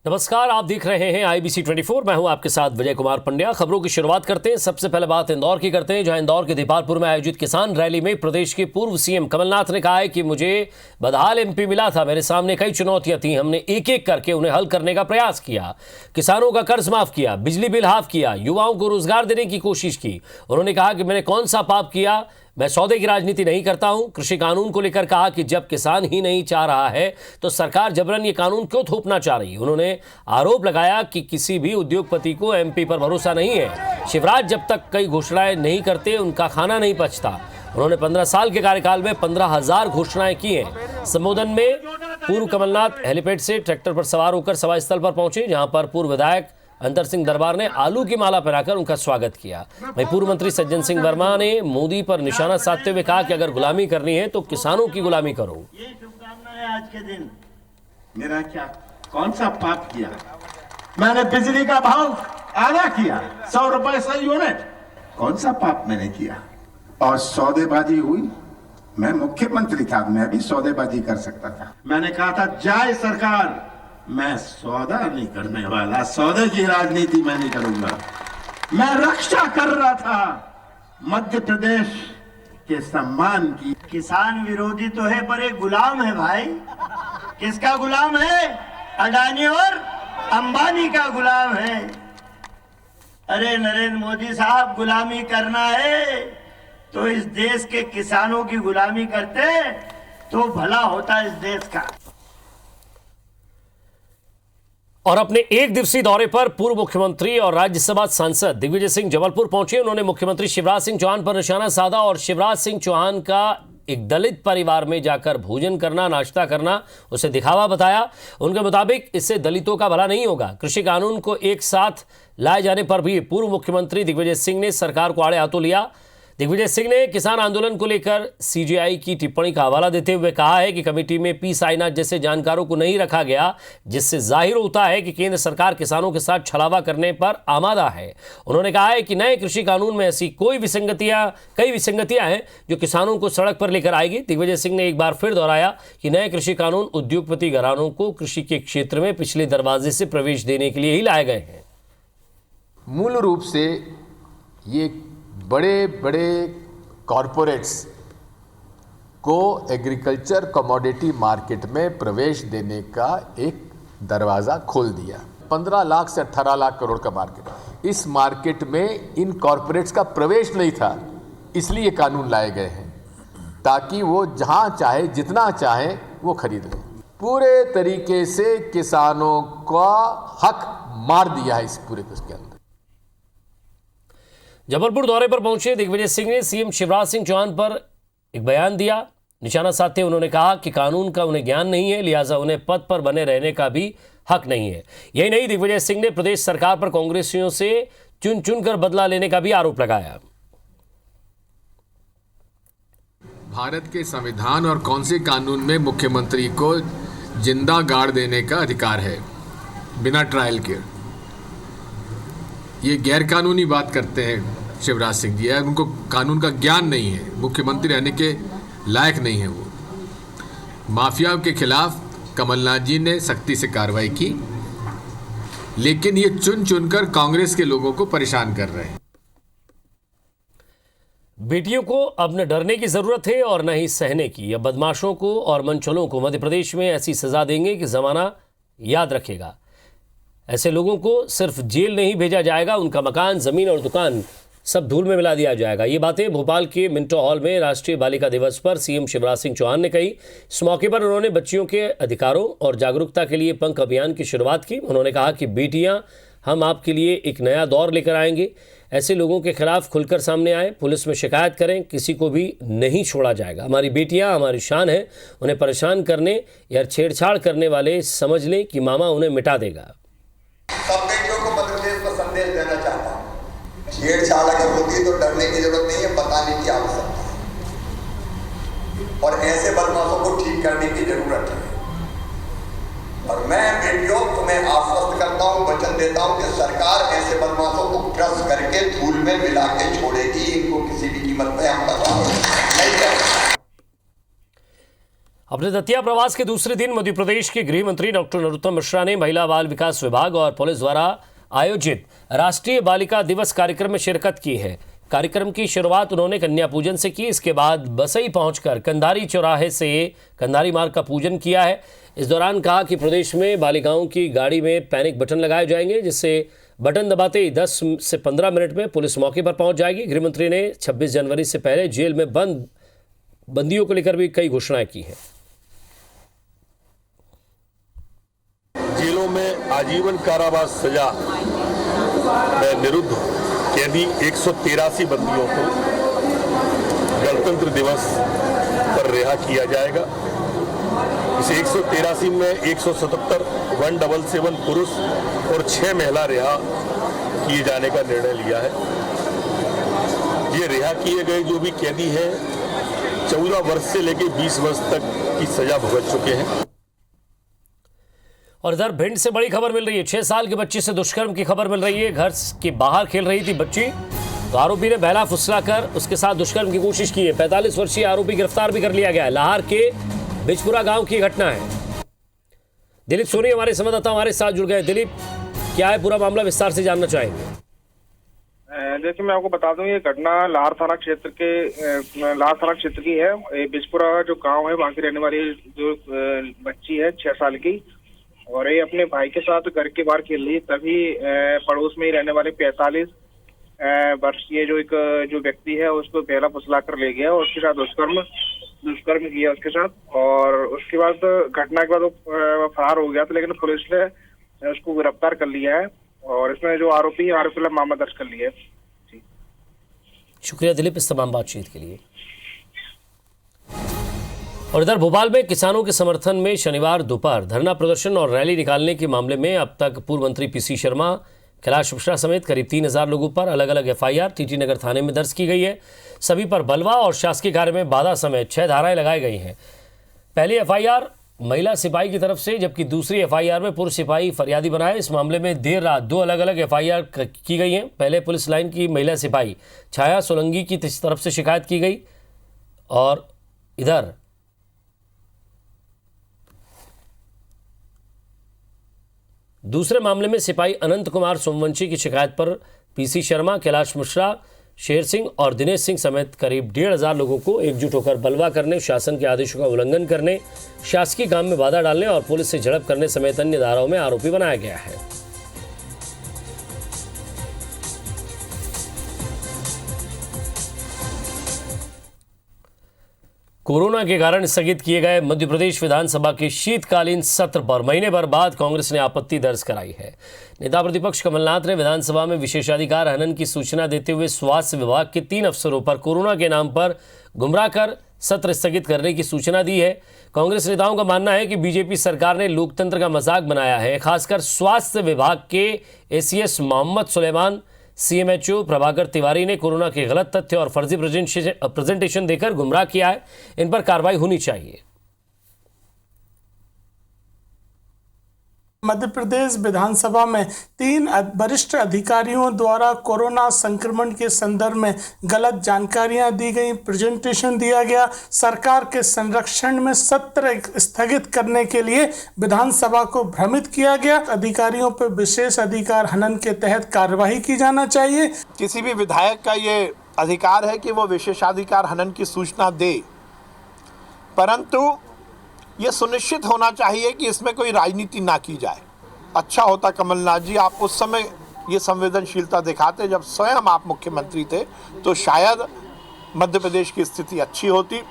नमस्कार, आप देख रहे हैं IBC 24। मैं हूं आपके साथ विजय कुमार पंड्या। खबरों की शुरुआत करते हैं। सबसे पहले बात इंदौर की करते हैं, जहां इंदौर के दीपालपुर में आयोजित किसान रैली में प्रदेश के पूर्व सीएम कमलनाथ ने कहा है कि मुझे बदहाल MP मिला था, मेरे सामने कई चुनौतियां थी, हमने एक एक करके उन्हें हल करने का प्रयास किया। किसानों का कर्ज माफ किया, बिजली बिल हाफ किया, युवाओं को रोजगार देने की कोशिश की। उन्होंने कहा कि मैंने कौन सा पाप किया, मैं सौदे की राजनीति नहीं करता हूं। कृषि कानून को लेकर कहा कि जब किसान ही नहीं चाह रहा है तो सरकार जबरन ये कानून क्यों थोपना चाह रही है। उन्होंने आरोप लगाया कि किसी भी उद्योगपति को MP पर भरोसा नहीं है। शिवराज जब तक कई घोषणाएं नहीं करते उनका खाना नहीं पचता। उन्होंने 15 साल के कार्यकाल में 15,000 घोषणाएं की हैं। संबोधन में पूर्व कमलनाथ हेलीपैड से ट्रैक्टर पर सवार होकर सभा स्थल पर पहुंचे, जहां पर पूर्व विधायक अंतर सिंह दरबार ने आलू की माला पहनाकर उनका स्वागत किया। वहीं पूर्व मंत्री सज्जन सिंह वर्मा ने मोदी पर निशाना साधते हुए कहा कि अगर गुलामी करनी है तो किसानों की गुलामी करो। ये शुभकामना है आज के दिन। मेरा क्या कौन सा पाप किया? मैंने बिजली का भाव आधा किया, 100 रुपए से यूनिट। कौन सा पाप मैंने किया? और सौदेबाजी हुई, मैं मुख्यमंत्री था, मैं भी सौदेबाजी कर सकता था। मैंने कहा था जय सरकार, मैं सौदा नहीं करने वाला, सौदे की राजनीति मैं नहीं करूंगा। मैं रक्षा कर रहा था मध्य प्रदेश के सम्मान की। किसान विरोधी तो है पर एक गुलाम है भाई। किसका गुलाम है? अडानी और अंबानी का गुलाम है। अरे नरेंद्र मोदी साहब, गुलामी करना है तो इस देश के किसानों की गुलामी करते तो भला होता इस देश का। और अपने एक दिवसीय दौरे पर पूर्व मुख्यमंत्री और राज्यसभा सांसद दिग्विजय सिंह जबलपुर पहुंचे। उन्होंने मुख्यमंत्री शिवराज सिंह चौहान पर निशाना साधा और शिवराज सिंह चौहान का एक दलित परिवार में जाकर भोजन करना, नाश्ता करना उसे दिखावा बताया। उनके मुताबिक इससे दलितों का भला नहीं होगा। कृषि कानून को एक साथ लाए जाने पर भी पूर्व मुख्यमंत्री दिग्विजय सिंह ने सरकार को आड़े हाथों लिया। दिग्विजय सिंह ने किसान आंदोलन को लेकर CJI की टिप्पणी का हवाला देते हुए कहा है कि कमेटी में P साईनाथ जैसे जानकारों को नहीं रखा गया, जिससे जाहिर होता है कि केंद्र सरकार किसानों के साथ छलावा करने पर आमादा है। उन्होंने कहा है कि नए कृषि कानून में ऐसी कई विसंगतियां हैं जो किसानों को सड़क पर लेकर आएगी। दिग्विजय सिंह ने एक बार फिर दोहराया कि नए कृषि कानून उद्योगपति घरानों को कृषि के क्षेत्र में पिछले दरवाजे से प्रवेश देने के लिए ही लाए गए हैं। मूल रूप से ये बड़े बड़े कॉरपोरेट्स को एग्रीकल्चर कमोडिटी मार्केट में प्रवेश देने का एक दरवाज़ा खोल दिया। 15 लाख से 18 लाख करोड़ का मार्केट, इस मार्केट में इन कॉरपोरेट्स का प्रवेश नहीं था, इसलिए ये कानून लाए गए हैं ताकि वो जहां चाहे जितना चाहे वो खरीद लें। पूरे तरीके से किसानों का हक मार दिया है इस पूरे उसके अंदर। जबलपुर दौरे पर पहुंचे दिग्विजय सिंह ने CM शिवराज सिंह चौहान पर एक बयान दिया। निशाना साधते उन्होंने कहा कि कानून का उन्हें ज्ञान नहीं है, लिहाजा उन्हें पद पर बने रहने का भी हक नहीं है। यही नहीं, दिग्विजय सिंह ने प्रदेश सरकार पर कांग्रेसियों से चुन चुनकर बदला लेने का भी आरोप लगाया। भारत के संविधान और कौन से कानून में मुख्यमंत्री को जिंदा गाड़ देने का अधिकार है बिना ट्रायल के? ये गैर कानूनी बात करते हैं शिवराज सिंह जी। उनको कानून का ज्ञान नहीं है, मुख्यमंत्री रहने के लायक नहीं है वो। माफिया के खिलाफ कमलनाथ जी ने सख्ती से कार्रवाई की, लेकिन ये चुन चुनकर कांग्रेस के लोगों को परेशान कर रहे हैं। बेटियों को अब न डरने की जरूरत है और न ही सहने की। अब बदमाशों को और मनचलों को मध्य प्रदेश में ऐसी सजा देंगे कि जमाना याद रखेगा। ऐसे लोगों को सिर्फ जेल नहीं भेजा जाएगा, उनका मकान, जमीन और दुकान सब धूल में मिला दिया जाएगा। ये बातें भोपाल के मिंटो हॉल में राष्ट्रीय बालिका दिवस पर CM शिवराज सिंह चौहान ने कही। इस मौके पर उन्होंने बच्चियों के अधिकारों और जागरूकता के लिए पंख अभियान की शुरुआत की। उन्होंने कहा कि बेटियां, हम आपके लिए एक नया दौर लेकर आएंगे। ऐसे लोगों के खिलाफ खुलकर सामने आए, पुलिस में शिकायत करें, किसी को भी नहीं छोड़ा जाएगा। हमारी बेटियां हमारी शान है, उन्हें परेशान करने या छेड़छाड़ करने वाले समझ लें कि मामा उन्हें मिटा देगा। सब बेटियों को मध्य प्रदेश को संदेश देना चाहता हूँ, छेड़छाड़ अगर होती तो डरने की जरूरत नहीं है, बताने की आवश्यकता है और ऐसे बदमाशों को ठीक करने की जरूरत है। और मैं बेटियों तुम्हें आश्वस्त करता हूँ, वचन देता हूँ कि सरकार ऐसे बदमाशों को क्रश करके धूल में मिला के छोड़ेगी। इनको किसी भी कीमत पर हम बर्दाश्त नहीं करेंगे। अपने दतिया प्रवास के दूसरे दिन मध्य प्रदेश के गृह मंत्री डॉक्टर नरोत्तम मिश्रा ने महिला बाल विकास विभाग और पुलिस द्वारा आयोजित राष्ट्रीय बालिका दिवस कार्यक्रम में शिरकत की है। कार्यक्रम की शुरुआत उन्होंने कन्या पूजन से की। इसके बाद बसई पहुंचकर कंधारी चौराहे से कंधारी मार्ग का पूजन किया है। इस दौरान कहा कि प्रदेश में बालिकाओं की गाड़ी में पैनिक बटन लगाए जाएंगे, जिससे बटन दबाते ही 10 से 15 मिनट में पुलिस मौके पर पहुंच जाएगी। गृहमंत्री ने 26 जनवरी से पहले जेल में बंदियों को लेकर भी कई घोषणाएं की हैं। जेलों में आजीवन कारावास सजा में निरुद्ध कैदी 183 बंदियों को गणतंत्र दिवस पर रिहा किया जाएगा। इस 183 में 177 177 पुरुष और 6 महिला रिहा किए जाने का निर्णय लिया है। ये रिहा किए गए जो भी कैदी हैं 14 वर्ष से लेकर 20 वर्ष तक की सजा भुगत चुके हैं। और इधर भिंड से बड़ी खबर मिल रही है। 6 साल की बच्ची से दुष्कर्म की खबर मिल रही है। घर के बाहर खेल रही थी बच्ची, तो आरोपी ने बहला फुसलाकर उसके साथ दुष्कर्म की कोशिश की है। 45 वर्षीय आरोपी गिरफ्तार भी कर लिया गया है। लाहौर के बिजपुरा गांव की घटना है। दिलीप सोनी हमारे संवाददाता हमारे साथ जुड़ गए। दिलीप, क्या है पूरा मामला, विस्तार से जानना चाहेंगे। जैसे मैं आपको बता दूं, ये घटना लाहौर थाना क्षेत्र की है। बिजपुरा जो गांव है वहां की रहने वाली जो बच्ची है 6 साल की, और ये अपने भाई के साथ घर के बाहर खेल रही है। तभी पड़ोस में ही रहने वाले 45 वर्षीय जो व्यक्ति है उसको बहला फुसला कर ले गया और उसके साथ दुष्कर्म किया उसके साथ। और उसके बाद घटना के बाद वो फरार हो गया था, लेकिन पुलिस ने उसको गिरफ्तार कर लिया है और इसमें जो आरोपी है आरोपी पर मामला दर्ज कर लिया है। शुक्रिया दिलीप इस तमाम बातचीत के लिए। और इधर भोपाल में किसानों के समर्थन में शनिवार दोपहर धरना प्रदर्शन और रैली निकालने के मामले में अब तक पूर्व मंत्री पीसी शर्मा, कैलाश मिश्रा समेत करीब 3000 लोगों पर अलग अलग एफआईआर टीटी नगर थाने में दर्ज की गई है। सभी पर बलवा और शासकीय कार्य में बाधा समेत 6 धाराएं लगाई गई हैं। पहली एफआईआर महिला सिपाही की तरफ से, जबकि दूसरी एफआईआर में पुरुष सिपाही फरियादी बनाए। इस मामले में देर रात 2 अलग अलग एफआईआर की गई हैं। पहले पुलिस लाइन की महिला सिपाही छाया सोलंकी की तरफ से शिकायत की गई और इधर दूसरे मामले में सिपाही अनंत कुमार सोमवंशी की शिकायत पर पीसी शर्मा, कैलाश मिश्रा, शेर सिंह और दिनेश सिंह समेत करीब 1500 लोगों को एकजुट होकर बलवा करने, शासन के आदेशों का उल्लंघन करने, शासकीय काम में बाधा डालने और पुलिस से झड़प करने समेत अन्य धाराओं में आरोपी बनाया गया है। कोरोना के कारण स्थगित किए गए मध्य प्रदेश विधानसभा के शीतकालीन सत्र पर महीने भर बाद कांग्रेस ने आपत्ति दर्ज कराई है। नेता प्रतिपक्ष कमलनाथ ने विधानसभा में विशेषाधिकार हनन की सूचना देते हुए स्वास्थ्य विभाग के 3 अफसरों पर कोरोना के नाम पर गुमराह कर सत्र स्थगित करने की सूचना दी है। कांग्रेस नेताओं का मानना है कि बीजेपी सरकार ने लोकतंत्र का मजाक बनाया है। खासकर स्वास्थ्य विभाग के एसीएस मोहम्मद सुलेमान, सीएमएचओ प्रभाकर तिवारी ने कोरोना के गलत तथ्य और फर्जी प्रेजेंटेशन देकर गुमराह किया है। इन पर कार्रवाई होनी चाहिए। मध्य प्रदेश विधानसभा में 3 वरिष्ठ अधिकारियों द्वारा कोरोना संक्रमण के संदर्भ में गलत जानकारियां दी गई, प्रेजेंटेशन दिया गया। सरकार के संरक्षण में सत्र स्थगित करने के लिए विधानसभा को भ्रमित किया गया। अधिकारियों पर विशेष अधिकार हनन के तहत कार्रवाई की जाना चाहिए। किसी भी विधायक का ये अधिकार है कि वो विशेषाधिकार हनन की सूचना दे, परंतु ये सुनिश्चित होना चाहिए कि इसमें कोई राजनीति ना की जाए। अच्छा होता कमलनाथ जी आप उस समय ये संवेदनशीलता दिखाते जब स्वयं आप मुख्यमंत्री थे, तो शायद मध्य प्रदेश की स्थिति अच्छी होती।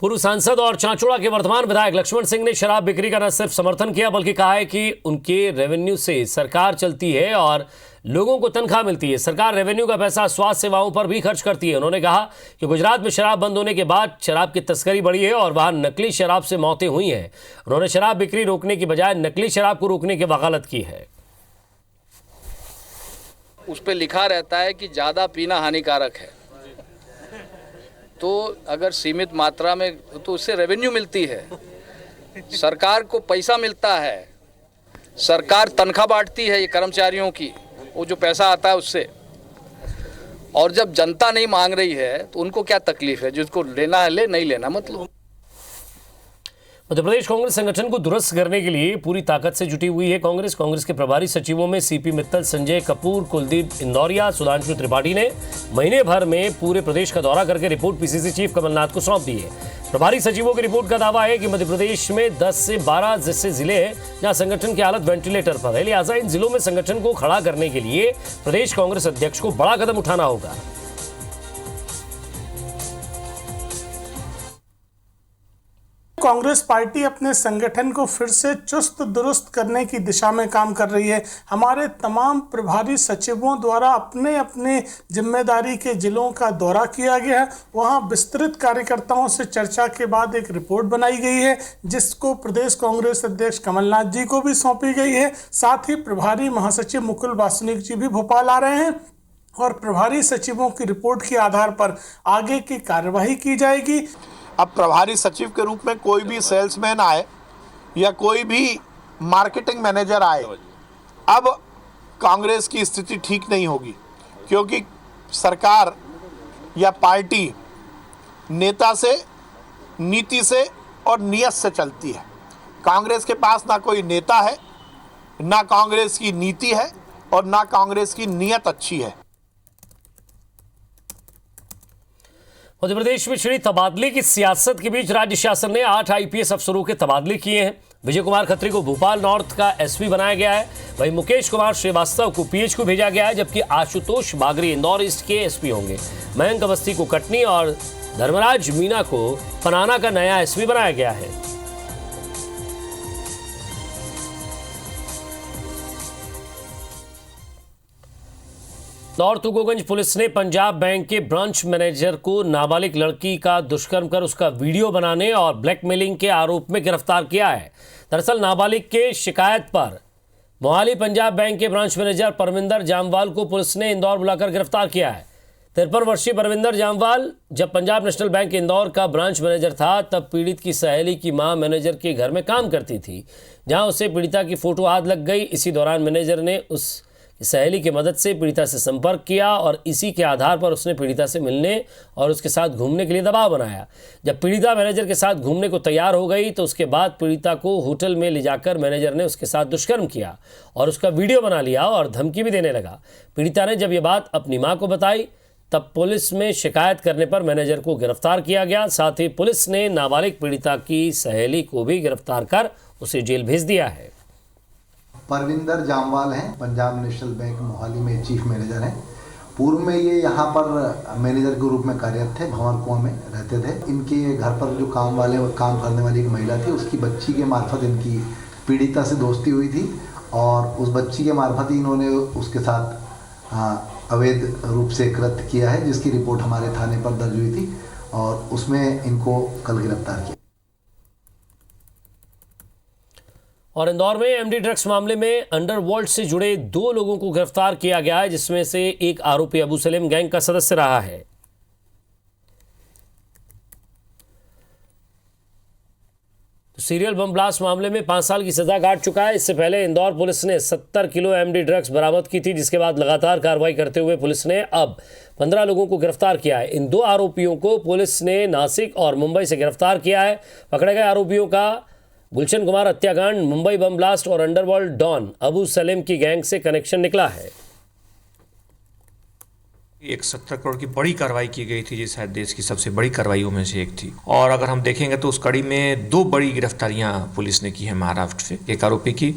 पूर्व सांसद और चांचोड़ा के वर्तमान विधायक लक्ष्मण सिंह ने शराब बिक्री का न सिर्फ समर्थन किया बल्कि कहा है कि उनके रेवेन्यू से सरकार चलती है और लोगों को तनख्वाह मिलती है। सरकार रेवेन्यू का पैसा स्वास्थ्य सेवाओं पर भी खर्च करती है। उन्होंने कहा कि गुजरात में शराब बंद होने के बाद शराब की तस्करी बढ़ी है और वहां नकली शराब से मौतें हुई हैं। उन्होंने शराब बिक्री रोकने की बजाय नकली शराब को रोकने की वकालत की है। उस पर लिखा रहता है कि ज़्यादा पीना हानिकारक है, तो अगर सीमित मात्रा में तो उससे रेवेन्यू मिलती है, सरकार को पैसा मिलता है, सरकार तनख्वाह बांटती है ये कर्मचारियों की, वो जो पैसा आता है उससे। और जब जनता नहीं मांग रही है तो उनको क्या तकलीफ है, जिसको लेना है ले, नहीं लेना मतलब। उत्तर प्रदेश कांग्रेस संगठन को दुरुस्त करने के लिए पूरी ताकत से जुटी हुई है कांग्रेस के प्रभारी सचिवों में सीपी मित्तल, संजय कपूर, कुलदीप इंदौरिया, सुधांशु त्रिपाठी ने महीने भर में पूरे प्रदेश का दौरा करके रिपोर्ट पीसीसी चीफ कमलनाथ को सौंप दी है। प्रभारी सचिवों की रिपोर्ट का दावा है कि मध्य प्रदेश में 10 से 12 जैसे जिले हैं जहां संगठन की हालत वेंटिलेटर पर है, लिहाजा इन जिलों में संगठन को खड़ा करने के लिए प्रदेश कांग्रेस अध्यक्ष को बड़ा कदम उठाना होगा। कांग्रेस पार्टी अपने संगठन को फिर से चुस्त दुरुस्त करने की दिशा में काम कर रही है। हमारे तमाम प्रभारी सचिवों द्वारा अपने अपने जिम्मेदारी के जिलों का दौरा किया गया है। वहां विस्तृत कार्यकर्ताओं से चर्चा के बाद एक रिपोर्ट बनाई गई है जिसको प्रदेश कांग्रेस अध्यक्ष कमलनाथ जी को भी सौंपी गई है। साथ ही प्रभारी महासचिव मुकुल वासनिक जी भी भोपाल आ रहे हैं और प्रभारी सचिवों की रिपोर्ट के आधार पर आगे की कार्यवाही की जाएगी। अब प्रभारी सचिव के रूप में कोई भी सेल्समैन आए या कोई भी मार्केटिंग मैनेजर आए, अब कांग्रेस की स्थिति ठीक नहीं होगी, क्योंकि सरकार या पार्टी नेता से, नीति से और नियत से चलती है। कांग्रेस के पास ना कोई नेता है, ना कांग्रेस की नीति है और ना कांग्रेस की नियत अच्छी है। मध्य प्रदेश में छिड़ी तबादले की सियासत के बीच राज्य शासन ने 8 आईपीएस अफसरों के तबादले किए हैं। विजय कुमार खत्री को भोपाल नॉर्थ का एसपी बनाया गया है, वहीं मुकेश कुमार श्रीवास्तव को पीएच को भेजा गया है, जबकि आशुतोष बागरी इंदौर ईस्ट के एसपी होंगे। मयंक अवस्थी को कटनी और धर्मराज मीना को पनाना का नया एसपी बनाया गया है। इंदौर तुगोगंज पुलिस ने पंजाब बैंक के ब्रांच मैनेजर को नाबालिग लड़की का दुष्कर्म कर उसका वीडियो बनाने और ब्लैकमेलिंग के आरोप में गिरफ्तार किया है। दरअसल नाबालिग के शिकायत पर मोहाली पंजाब बैंक के ब्रांच मैनेजर परविंदर जामवाल को पुलिस ने इंदौर बुलाकर गिरफ्तार किया है। 53 वर्षीय परविंदर जामवाल जब पंजाब नेशनल बैंक इंदौर का ब्रांच मैनेजर था, तब पीड़ित की सहेली की मां मैनेजर के घर में काम करती थी, जहां उसे पीड़िता की फोटो हाथ लग गई। इसी दौरान मैनेजर ने उस सहेली की मदद से पीड़िता से संपर्क किया और इसी के आधार पर उसने पीड़िता से मिलने और उसके साथ घूमने के लिए दबाव बनाया। जब पीड़िता मैनेजर के साथ घूमने को तैयार हो गई तो उसके बाद पीड़िता को होटल में ले जाकर मैनेजर ने उसके साथ दुष्कर्म किया और उसका वीडियो बना लिया और धमकी भी देने लगा। पीड़िता ने जब ये बात अपनी मां को बताई तब पुलिस में शिकायत करने पर मैनेजर को गिरफ्तार किया गया। साथ ही पुलिस ने नाबालिग पीड़िता की सहेली को भी गिरफ्तार कर उसे जेल भेज दिया है। परविंदर जामवाल हैं, पंजाब नेशनल बैंक मोहाली में चीफ मैनेजर हैं। पूर्व में ये यहाँ पर मैनेजर के रूप में कार्यरत थे, भंवर कुआं में रहते थे। इनके घर पर जो काम करने वाली एक महिला थी, उसकी बच्ची के मार्फत इनकी पीड़िता से दोस्ती हुई थी और उस बच्ची के मार्फत ही इन्होंने उसके साथ अवैध रूप से कृत्य किया है, जिसकी रिपोर्ट हमारे थाने पर दर्ज हुई थी और उसमें इनको कल गिरफ्तार किया। और इंदौर में एमडी ड्रग्स मामले में अंडरवर्ल्ड से जुड़े 2 लोगों को गिरफ्तार किया गया है, जिसमें से एक आरोपी अबू सलेम गैंग का सदस्य रहा है। तो सीरियल बम ब्लास्ट मामले में 5 साल की सजा काट चुका है। इससे पहले इंदौर पुलिस ने 70 किलो एमडी ड्रग्स बरामद की थी, जिसके बाद लगातार कार्रवाई करते हुए पुलिस ने अब 15 लोगों को गिरफ्तार किया है। इन 2 आरोपियों को पुलिस ने नासिक और मुंबई से गिरफ्तार किया है। पकड़े गए आरोपियों का गुलशन कुमार हत्याकांड, मुंबई बम ब्लास्ट और अंडरवर्ल्ड डॉन अबू सलेम की गैंग से कनेक्शन निकला है। एक 70 करोड़ की बड़ी कार्रवाई की गई थी, जो शायद देश की सबसे बड़ी कार्रवाइयों में से एक थी। और अगर हम देखेंगे तो उस कड़ी में 2 बड़ी गिरफ्तारियां पुलिस ने की है महाराष्ट्र से। एक आरोपी की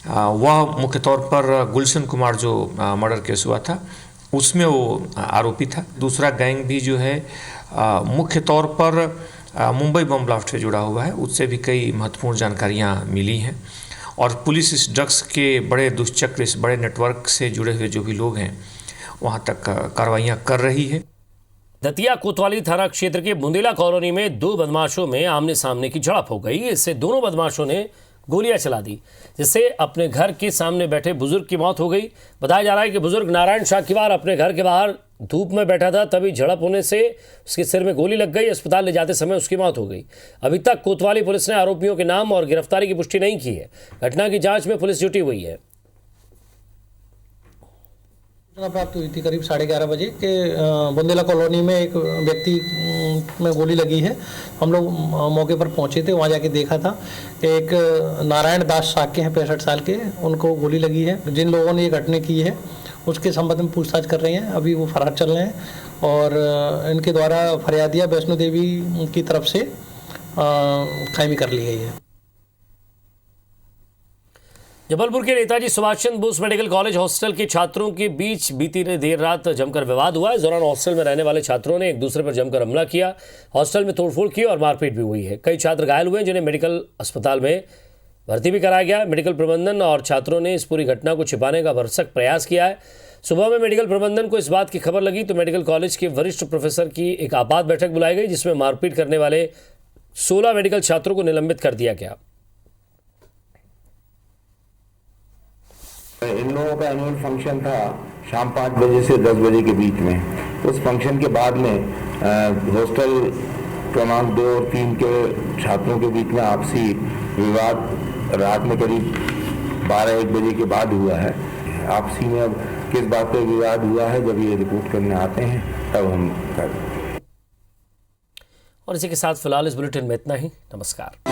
वह मुख्य तौर पर गुलशन कुमार जो मर्डर केस हुआ था उसमें वो आरोपी था। दूसरा गैंग भी जो है मुख्य तौर पर मुंबई बम ब्लास्ट से जुड़ा हुआ है, उससे भी कई महत्वपूर्ण जानकारियां मिली हैं और पुलिस इस ड्रग्स के बड़े दुष्चक्र, इस बड़े नेटवर्क से जुड़े हुए जो भी लोग हैं वहां तक कार्रवाइयां कर रही है। दतिया कोतवाली थाना क्षेत्र के बुंदेला कॉलोनी में 2 बदमाशों में आमने सामने की झड़प हो गई। इससे दोनों बदमाशों ने गोलियां चला दी, जिससे अपने घर के सामने बैठे बुजुर्ग की मौत हो गई। बताया जा रहा है कि बुजुर्ग नारायण शाकीवार अपने घर के बाहर धूप में बैठा था, तभी झड़प होने से उसके सिर में गोली लग गई। अस्पताल ले जाते समय उसकी मौत हो गई। अभी तक कोतवाली पुलिस ने आरोपियों के नाम और गिरफ्तारी की पुष्टि नहीं की है। घटना की जांच में पुलिस जुटी हुई है। सूचना प्राप्त हुई थी करीब 11:30 बजे के बुंदेला कॉलोनी में एक व्यक्ति में गोली लगी है। हम लोग मौके पर पहुंचे थे, वहां जाके देखा था एक नारायण दास साक्य हैं 65 साल के, उनको गोली लगी है। जिन लोगों ने ये घटना की है उसके संबंध में पूछताछ कर रहे हैं, अभी वो फरार चल रहे हैं और इनके द्वारा फरियादिया वैष्णो देवी की तरफ से कायमी कर ली गई है। जबलपुर के Netaji Subhash Chandra Bose medical college hostel के छात्रों के बीच बीती देर रात जमकर विवाद हुआ। इस दौरान हॉस्टल में रहने वाले छात्रों ने एक दूसरे पर जमकर हमला किया। हॉस्टल में तोड़फोड़ की और मारपीट भी हुई है। कई छात्र घायल हुए जिन्हें मेडिकल अस्पताल में भर्ती भी कराया गया। मेडिकल प्रबंधन और छात्रों ने इस पूरी घटना को छिपाने का भरसक प्रयास किया है। सुबह में मेडिकल प्रबंधन को इस बात की खबर लगी तो मेडिकल कॉलेज के वरिष्ठ प्रोफेसर की एक आपात बैठक बुलाई गई, जिसमें मारपीट करने वाले 16 मेडिकल छात्रों को निलंबित कर दिया गया। इन लोगों का एनुअल फंक्शन था शाम 5 बजे से 10 बजे के बीच में। उस फंक्शन के बाद में हॉस्टल क्रमांक 2 और 3 के छात्रों के बीच में आपसी विवाद रात में करीब 12-1 बजे के बाद हुआ है। आपसी में अब किस बात पे विवाद हुआ है, जब ये रिपोर्ट करने आते हैं तब हम कर। और इसी के साथ फिलहाल इस बुलेटिन में इतना ही। नमस्कार।